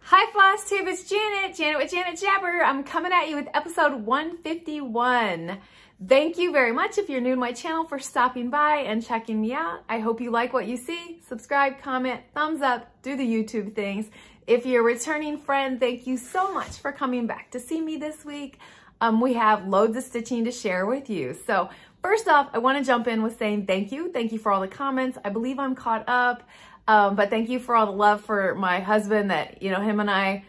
Hi Floss Tube, it's Janet with Janet Jabber. I'm coming at you with episode 151. Thank you very much if you're new to my channel for stopping by and checking me out. I hope you like what you see. Subscribe, comment, thumbs up, do the YouTube things. If you're a returning friend, thank you so much for coming back to see me this week. We have loads of stitching to share with you. So first off, I want to jump in with saying thank you. Thank you for all the comments. I believe I'm caught up. But thank you for all the love for my husband that, him and I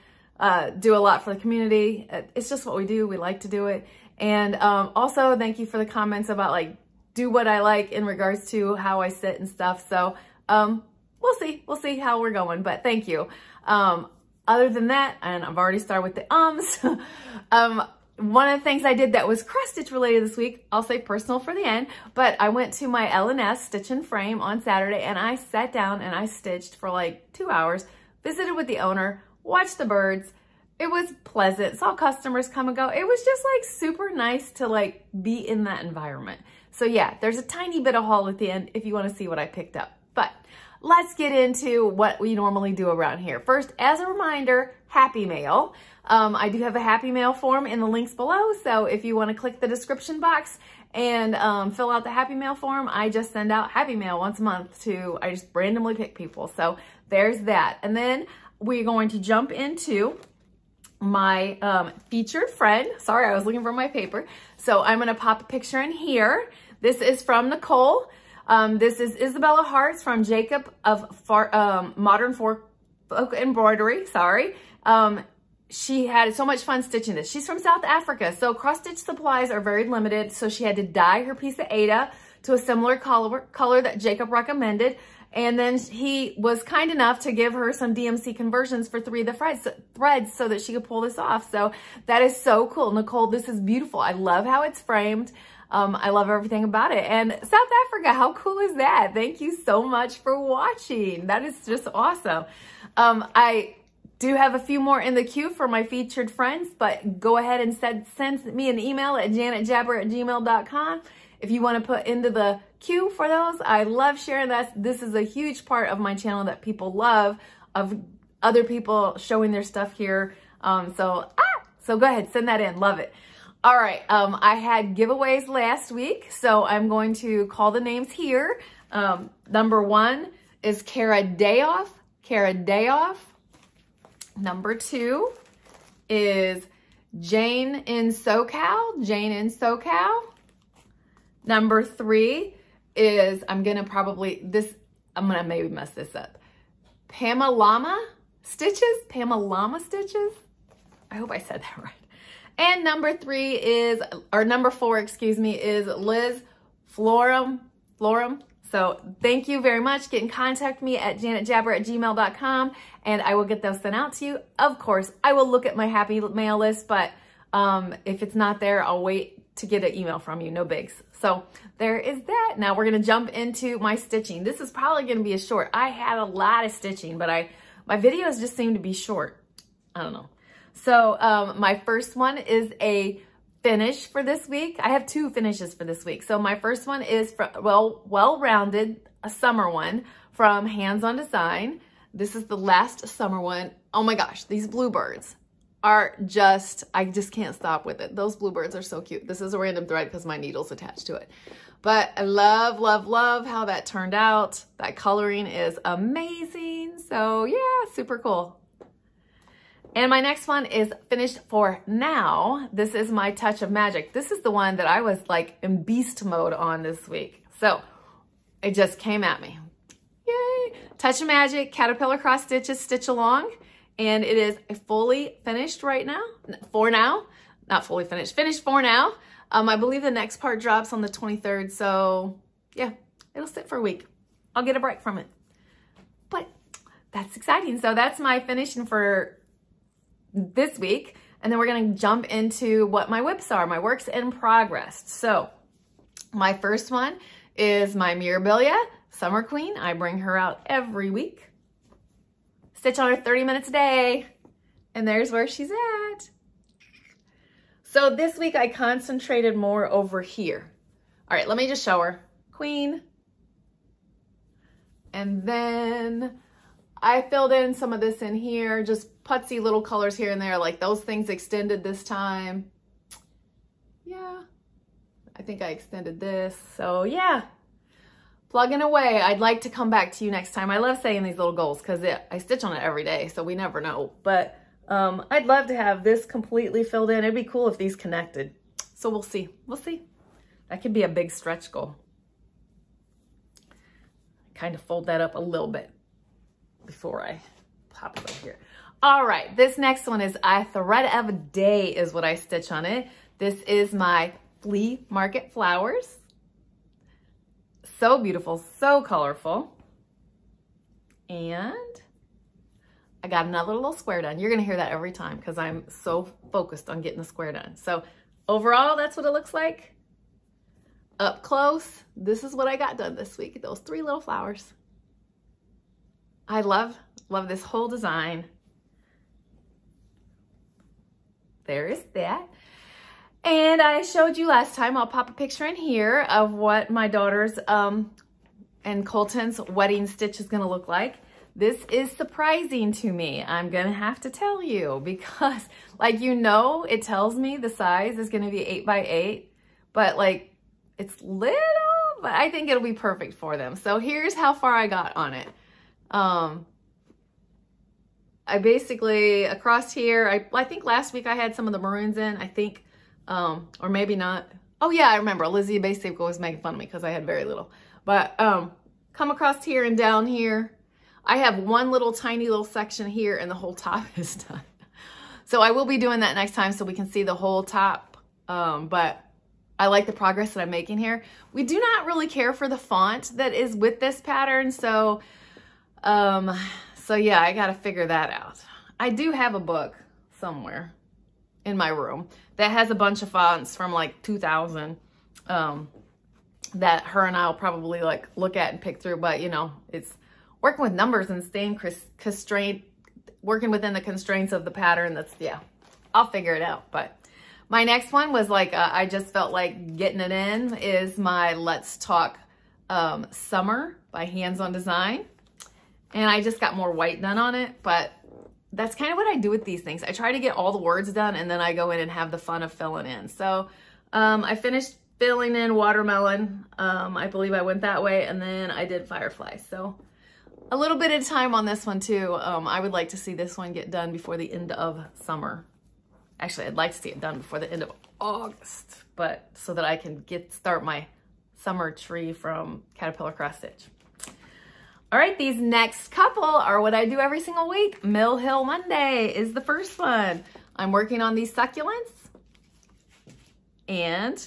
do a lot for the community. It's just what we do. We like to do it. And also thank you for the comments about do what I like in regards to how I sit and stuff. So we'll see how we're going, but thank you. Other than that, and I've already started with the one of the things I did that was cross stitch related this week, I'll say personal for the end, but I went to my L&S Stitch and Frame on Saturday and I sat down and I stitched for 2 hours, visited with the owner, watched the birds. It was pleasant, saw customers come and go. It was just super nice to be in that environment. So yeah, there's a tiny bit of haul at the end if you want to see what I picked up. But let's get into what we normally do around here. First, as a reminder, Happy Mail. I do have a Happy Mail form in the links below, so if you want to click the description box and fill out the Happy Mail form, I just send out Happy Mail once a month I just randomly pick people. So there's that. And then we're going to jump into my featured friend. Sorry, I was looking for my paper. So I'm going to pop a picture in here. This is from Nicole. This is Isabella Hearts from Jacob of Modern Folk Embroidery. Sorry. She had so much fun stitching this. She's from South Africa, so cross stitch supplies are very limited. So she had to dye her piece of Aida to a similar color that Jacob recommended. And then he was kind enough to give her some DMC conversions for 3 of the threads so that she could pull this off. So that is so cool. Nicole, this is beautiful. I love how it's framed. I love everything about it. And South Africa, how cool is that? Thank you so much for watching. That is just awesome. I do have a few more in the queue for my featured friends, but go ahead and send me an email at janetjabber@gmail.com if you want to put into the queue for those. I love sharing that. This is a huge part of my channel that people love, of other people showing their stuff here. So go ahead, send that in. Love it. All right, I had giveaways last week, so I'm going to call the names here. Number 1 is Kara Dayoff. Kara Dayoff. Number 2 is Jane in SoCal. Jane in SoCal. Number 3 is, I'm gonna maybe mess this up. Pamalama Stitches? Pamalama Stitches? I hope I said that right. And number 4, excuse me, is Liz Florum. So thank you very much. Get in contact with me at janetjabber@gmail.com and I will get those sent out to you. Of course, I will look at my Happy Mail list, but if it's not there, I'll wait to get an email from you. No bigs. So there is that. Now we're going to jump into my stitching. This is probably going to be a short. I had a lot of stitching, but my videos just seem to be short. I don't know. So my first one is a finish for this week. I have 2 finishes for this week. So my first one is Well-Rounded, a summer one from Hands on Design. This is the last summer one. Oh my gosh, these bluebirds are I just can't stop with it. Those bluebirds are so cute. This is a random thread because my needle's attached to it. But I love, love, love how that turned out. That coloring is amazing. So yeah, super cool. And my next one is finished for now. This is my Touch of Magic. This is the one that I was in beast mode on this week. So it just came at me. Yay! Touch of Magic, Caterpillar Cross Stitches, Stitch Along. And it is fully finished right now. For now. Not fully finished. Finished for now. I believe the next part drops on the 23rd. So yeah, it'll sit for a week. I'll get a break from it. But that's exciting. So that's my finishing for this week, and then we're going to jump into what my WIPs are, my works in progress. So my first one is my Mirabilia Summer Queen. I bring her out every week. Stitch on her 30 minutes a day, and there's where she's at. So this week I concentrated more over here. All right, let me just show her. Queen. And then I filled in some of this in here, just putsy little colors here and there, like those things extended this time. Yeah, I think I extended this. So yeah, plugging away. I'd like to come back to you next time. I love saying these little goals because I stitch on it every day, so we never know. But I'd love to have this completely filled in. It'd be cool if these connected. So we'll see. We'll see. That could be a big stretch goal. Kind of fold that up a little bit before I pop it up here. All right, this next one is I Thread of a Day is what I stitch on it. This is my Flea Market Flowers. So beautiful, so colorful. And I got another little square done. You're gonna hear that every time because I'm so focused on getting the square done. So overall, that's what it looks like. Up close, this is what I got done this week. Those 3 little flowers. I love this whole design. There is that. And I showed you last time, I'll pop a picture in here of what my daughter's and Colton's wedding stitch is gonna look like. This is surprising to me. I'm gonna have to tell you because like, you know, it tells me the size is gonna be 8 by 8, but like it's little, but I think it'll be perfect for them. So here's how far I got on it. I basically, across here, I think last week I had some of the maroons in, I think, or maybe not. Oh yeah, I remember. Lizzie Basic was making fun of me because I had very little. But come across here and down here. I have one little tiny little section here and the whole top is done. So I will be doing that next time so we can see the whole top. But I like the progress that I'm making here. We do not really care for the font that is with this pattern. So yeah, I got to figure that out. I do have a book somewhere in my room that has a bunch of fonts from like 2000 that her and I'll probably like look at and pick through. But you know, it's working with numbers and staying constrained, working within the constraints of the pattern. That's, yeah, I'll figure it out. But my next one was like, I just felt like getting it in, is my Let's Talk Summer by Hands On Design. And I just got more white done on it, but that's kind of what I do with these things. I try to get all the words done and then I go in and have the fun of filling in. So I finished filling in Watermelon. I believe I went that way, and then I did Firefly. So a little bit of time on this one too. I would like to see this one get done before the end of summer. Actually, I'd like to see it done before the end of August, but so that I can start my summer tree from Caterpillar Cross Stitch. All right, these next couple are what I do every single week. Mill Hill Monday is the first one. I'm working on these succulents, and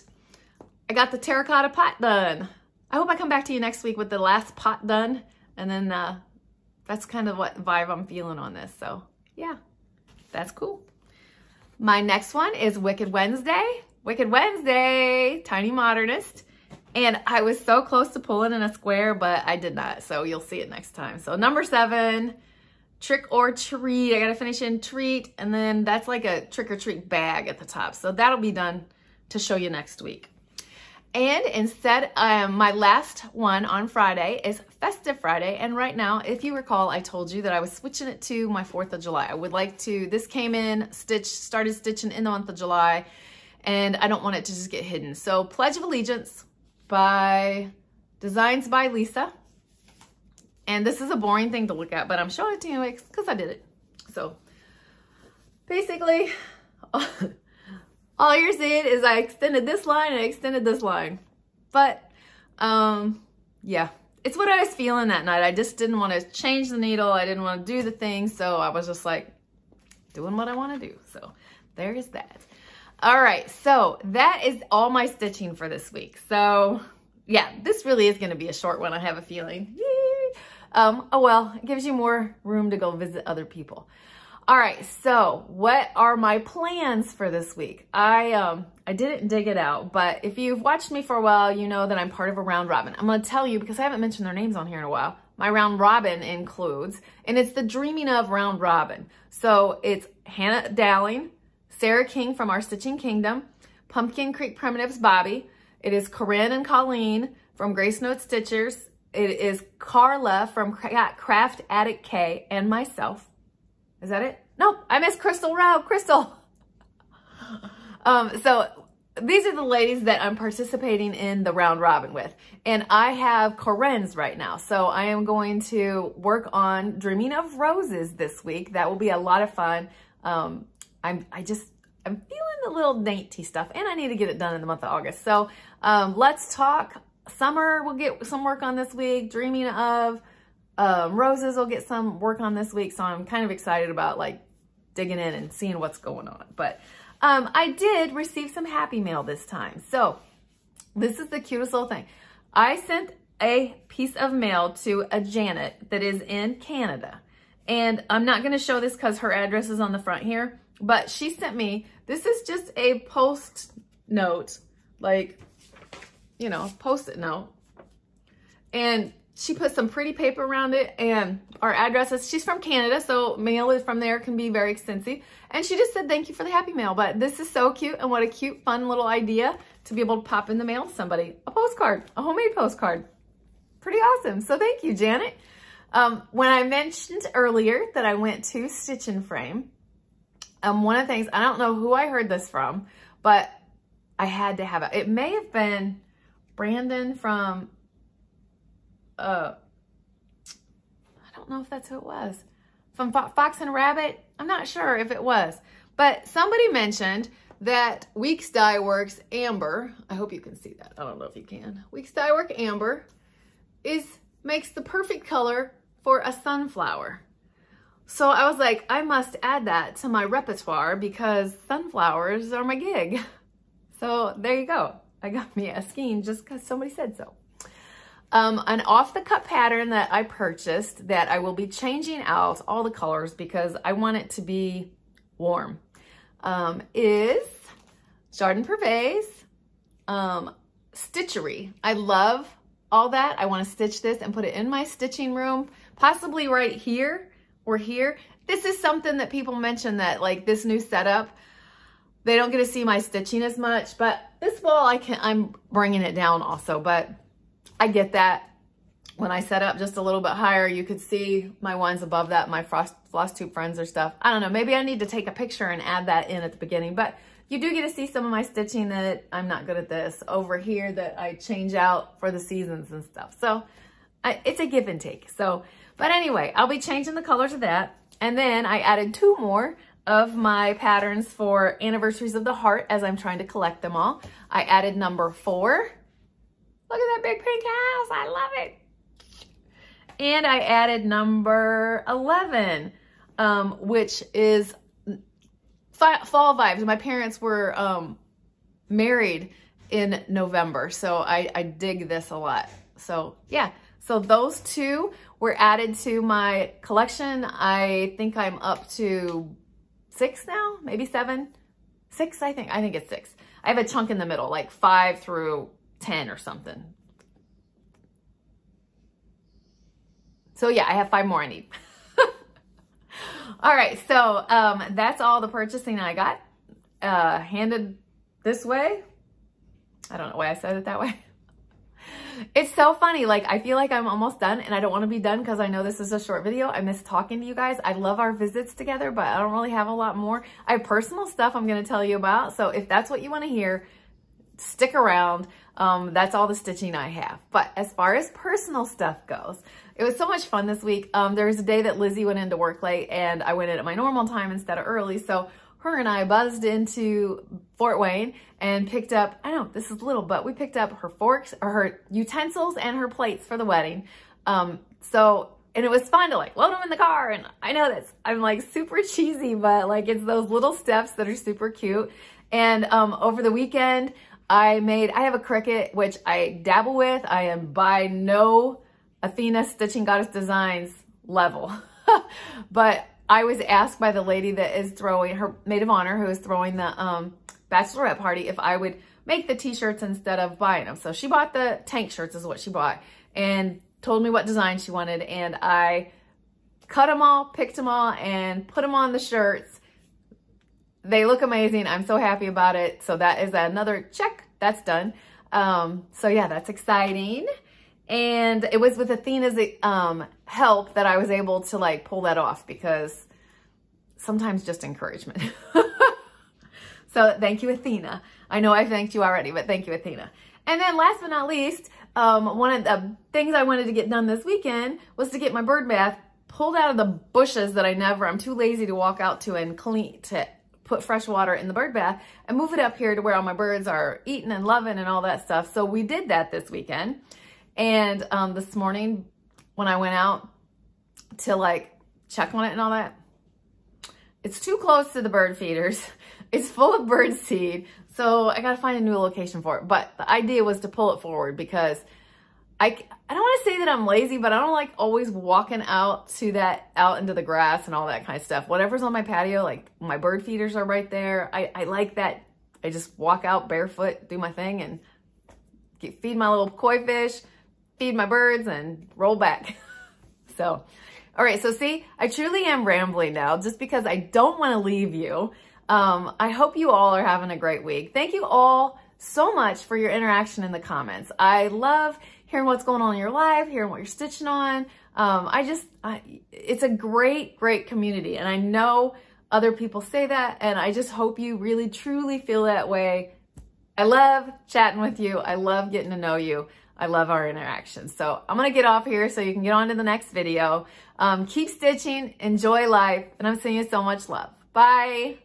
I got the terracotta pot done. I hope I come back to you next week with the last pot done, and then that's kind of what vibe I'm feeling on this. So yeah, that's cool. My next one is Wicked Wednesday. Wicked Wednesday, Tiny Modernist. And I was so close to pulling in a square, but I did not. So you'll see it next time. So number 7, Trick or Treat. I got to finish in Treat. And then that's like a trick or treat bag at the top. So that'll be done to show you next week. And instead, my last one on Friday is Festive Friday. And right now, if you recall, I told you that I was switching it to my 4th of July. I would like to, this came in, started stitching in the month of July, and I don't want it to just get hidden. So Pledge of Allegiance by Designs by Lisa. And this is a boring thing to look at, but I'm showing it to you because I did it. So basically, all you're seeing is I extended this line and I extended this line. But yeah, it's what I was feeling that night. I just didn't want to change the needle. I didn't want to do the thing. So I was just like doing what I want to do. So there is that. All right, so that is all my stitching for this week. So yeah, this really is going to be a short one, I have a feeling. Yay. Oh well, it gives you more room to go visit other people. All right, so what are my plans for this week? I didn't dig it out, but if you've watched me for a while, you know that I'm part of a round robin. I'm going to tell you, because I haven't mentioned their names on here in a while, my round robin includes, and it's the Dreaming Of round robin. So it's Hannah Dowling, Sarah King from Our Stitching Kingdom, Pumpkin Creek Primitives Bobby. It is Corinne and Colleen from Grace Note Stitchers, It is Carla from Craft Addict K and myself. Is that it? Nope, I missed Crystal Rowe. Crystal. So these are the ladies that I'm participating in the round robin with. And I have Corinne's right now. So I am going to work on Dreaming of Roses this week. That will be a lot of fun. I'm feeling a little dainty stuff, and I need to get it done in the month of August. So let's talk. Summer will get some work on this week. Dreaming of Roses will get some work on this week. So I'm kind of excited about like digging in and seeing what's going on. But I did receive some happy mail this time. So this is the cutest little thing. I sent a piece of mail to a Janet that is in Canada. And I'm not going to show this because her address is on the front here. But she sent me, this is just a post note, like, you know, post-it note. And she put some pretty paper around it and our addresses. She's from Canada, so mail is from there can be very extensive. And she just said, thank you for the happy mail. But this is so cute, and what a cute, fun little idea to be able to pop in the mail to somebody. A postcard, a homemade postcard. Pretty awesome. So thank you, Janet. When I mentioned earlier that I went to Stitch and Frame, one of the things, I don't know who I heard this from, but I had to have it. It may have been Brandon from, I don't know if that's who it was. From Fox and Rabbit. I'm not sure if it was. But somebody mentioned that Weeks Dye Works Amber, I hope you can see that. I don't know if you can. Weeks Dye Works Amber makes the perfect color for a sunflower. So I was like, I must add that to my repertoire because sunflowers are my gig. So there you go. I got me a skein just because somebody said so. An off-the-cut pattern that I purchased that I will be changing out all the colors because I want it to be warm is Jardin Pervez Stitchery. I love all that. I want to stitch this and put it in my stitching room, possibly right here or here. This is something that people mention that like this new setup, they don't get to see my stitching as much, but this wall I'm bringing it down also, but I get that. When I set up just a little bit higher, you could see my ones above that, my floss tube friends or stuff. I don't know, maybe I need to take a picture and add that in at the beginning, but you do get to see some of my stitching that I'm not good at this over here that I change out for the seasons and stuff. So it's a give and take. So, but anyway, I'll be changing the colors of that. And then I added 2 more of my patterns for Anniversaries of the Heart as I'm trying to collect them all. I added number 4. Look at that big pink house. I love it. And I added number 11, which is fall vibes. My parents were married in November, so I dig this a lot. So yeah, so those 2 were added to my collection. I think I'm up to 6 now, maybe 7. 6, I think it's 6. I have a chunk in the middle, like 5 through 10 or something. So yeah, I have 5 more I need. All right, so that's all the purchasing I got handed this way. I don't know why I said it that way. It's so funny. Like, I feel like I'm almost done and I don't want to be done because I know this is a short video. I miss talking to you guys. I love our visits together, but I don't really have a lot more. I have personal stuff I'm going to tell you about. So if that's what you want to hear, stick around. That's all the stitching I have. But as far as personal stuff goes, it was so much fun this week. There was a day that Lizzie went into work late and I went in at my normal time instead of early. So her and I buzzed into Fort Wayne and picked up, I know this is little, but we picked up her forks or her utensils and her plates for the wedding. And it was fun to like load them in the car. And I know that I'm like super cheesy, but like it's those little steps that are super cute. And over the weekend, I have a Cricut, which I dabble with. I am by no Athena Stitching Goddess Designs level, but I was asked by the lady that is throwing, her maid of honor, who is throwing the bachelorette party, if I would make the t-shirts instead of buying them. So she bought the tank shirts is what she bought and told me what design she wanted. And I cut them all, picked them all, and put them on the shirts. They look amazing. I'm so happy about it. So that is another check. That's done. So yeah, that's exciting. And it was with Athena's help that I was able to like pull that off, because sometimes just encouragement. So thank you, Athena. I know I thanked you already, but thank you, Athena. And then last but not least, one of the things I wanted to get done this weekend was to get my bird bath pulled out of the bushes that I'm too lazy to walk out to and to put fresh water in the bird bath and move it up here to where all my birds are eating and loving and all that stuff. So we did that this weekend. And this morning when I went out to like check on it and all that, it's too close to the bird feeders. It's full of bird seed. So I got to find a new location for it. But the idea was to pull it forward, because I don't want to say that I'm lazy, but I don't like always walking out into the grass and all that kind of stuff. Whatever's on my patio, like my bird feeders are right there. I like that. I just walk out barefoot, do my thing, and feed my little koi fish, feed my birds, and roll back. So, all right. So see, I truly am rambling now just because I don't want to leave you. I hope you all are having a great week. Thank you all so much for your interaction in the comments. I love hearing what's going on in your life, hearing what you're stitching on. It's a great, great community. And I know other people say that, and I just hope you really, truly feel that way. I love chatting with you. I love getting to know you. I love our interactions. So I'm going to get off here so you can get on to the next video. Keep stitching, enjoy life, and I'm sending you so much love. Bye.